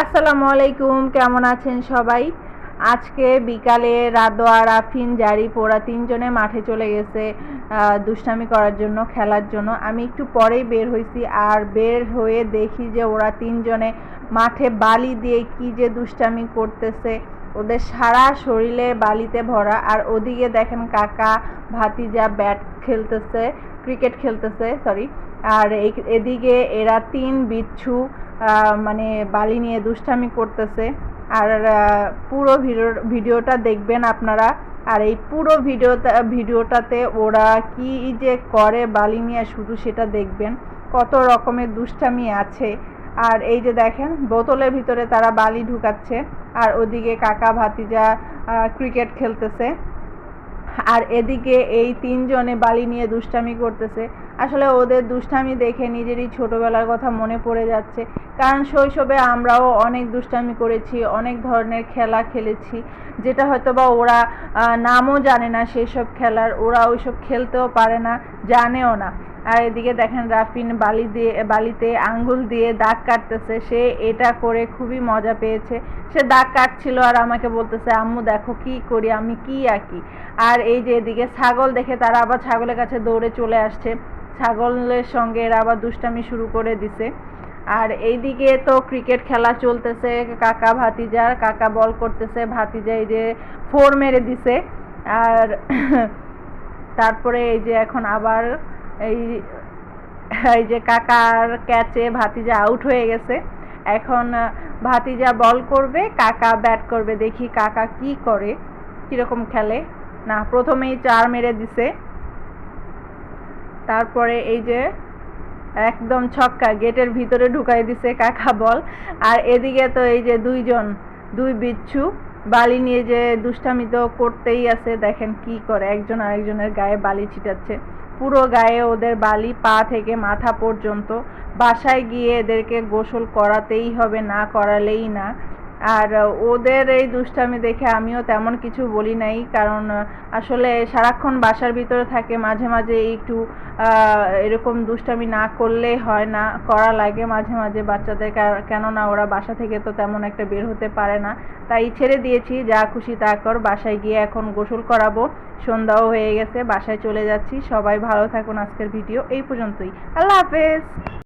আসসালামু আলাইকুম, কেমন আছেন সবাই? আজকে বিকালে রাদোয়া, রাফিন, জারিফ ওরা তিনজনে মাঠে চলে গেছে দুষ্টামি করার জন্য, খেলার জন্য। আমি একটু পরেই বের হয়েছি, আর বের হয়ে দেখি যে ওরা তিনজনে মাঠে বালি দিয়ে কি যে দুষ্টামি করতেছে। ওদের সারা শরীরে বালিতে ভরা। আর ওদিকে দেখেন কাকা ভাতিজা ব্যাট খেলতেছে, ক্রিকেট খেলতেছে, সরি। আর এদিকে এরা তিন বিচ্ছু মানে বালি নিয়ে দুষ্টামি করতেছে। আর পুরো ভিডিওটা দেখবেন আপনারা। আর এই পুরো ভিডিওটাতে ওরা কি যে করে বালি নিয়ে, শুধু সেটা দেখবেন, কত রকমের দুষ্টামি আছে। আর এই যে দেখেন বোতলের ভিতরে তারা বালি ঢুকাচ্ছে, আর ওদিকে কাকা ভাতিজা ক্রিকেট খেলতেছে। আর এদিকে এই তিনজনে বালি নিয়ে দুষ্টামি করতেছে। আসলে ওদের দুষ্টামি দেখে নিজেরই ছোটবেলার কথা মনে পড়ে যাচ্ছে। কারণ শৈশবে আমরাও অনেক দুষ্টামি করেছি, অনেক ধরনের খেলা খেলেছি, যেটা হয়তো বা ওরা নামও জানে না সেসব খেলার, ওরা ওইসব খেলতেও পারে না, জানেও না। আর এদিকে দেখেন রাফিন বালিতে আঙ্গুল দিয়ে দাগ কাটতেছে। সে এটা করে খুবই মজা পেয়েছে। সে দাগ কাটছিল আর আমাকে বলতেছে, আম্মু দেখো কি করি, আমি কি আঁকি। আর এই যে এদিকে ছাগল দেখে তারা আবার ছাগলের কাছে দৌড়ে চলে আসছে। ছাগলের সঙ্গে এরা আবার দুষ্টামি শুরু করে দিছে। আর এইদিকে তো ক্রিকেট খেলা চলতেছে, কাকা ভাতিজার। কাকা বল করতেছে, ভাতিজা এই যে 4 মেরে দিছে। আর তারপরে এই যে এখন আবার এই এই যে কাকার ক্যাচে ভাতিজা আউট হয়ে গেছে। এখন ভাতিজা বল করবে, কাকা ব্যাট করবে। দেখি কাকা কি করে, কিরকম খেলে। না, প্রথমেই 4 মেরে দিছে। তারপরে এই যে একদম ছক্কা, গেটের ভিতরে ঢুকাই দিছে কাকা বল। আর এদিকে তো এই যে দুই বিচ্ছু বালি নিয়ে যে দুষ্টামি তো করতেই আছে। দেখেন কি করে, একজন আরেকজনের গায়ে বালি ছিটাচ্ছে। পুরো গায়ে ওদের বালি, পা থেকে মাথা পর্যন্ত। বাসায় গিয়ে এদেরকে গোসল করাতেই হবে, না করালেই না। আর ওদের এই দুষ্টামি দেখে আমিও তেমন কিছু বলি নাই, কারণ আসলে সারাক্ষণ বাসার ভিতরে থাকে, মাঝে মাঝে একটু এরকম দুষ্টামি না করলে হয় না, করা লাগে মাঝে মাঝে বাচ্চাদের। কেননা ওরা বাসা থেকে তো তেমন একটা বের হতে পারে না। তাই ছেড়ে দিয়েছি, যা খুশি তা কর। বাসায় গিয়ে এখন গোসল করাবো, সন্ধ্যাও হয়ে গেছে, বাসায় চলে যাচ্ছি। সবাই ভালো থাকুন। আজকের ভিডিও এই পর্যন্তই। আল্লাহ হাফেজ।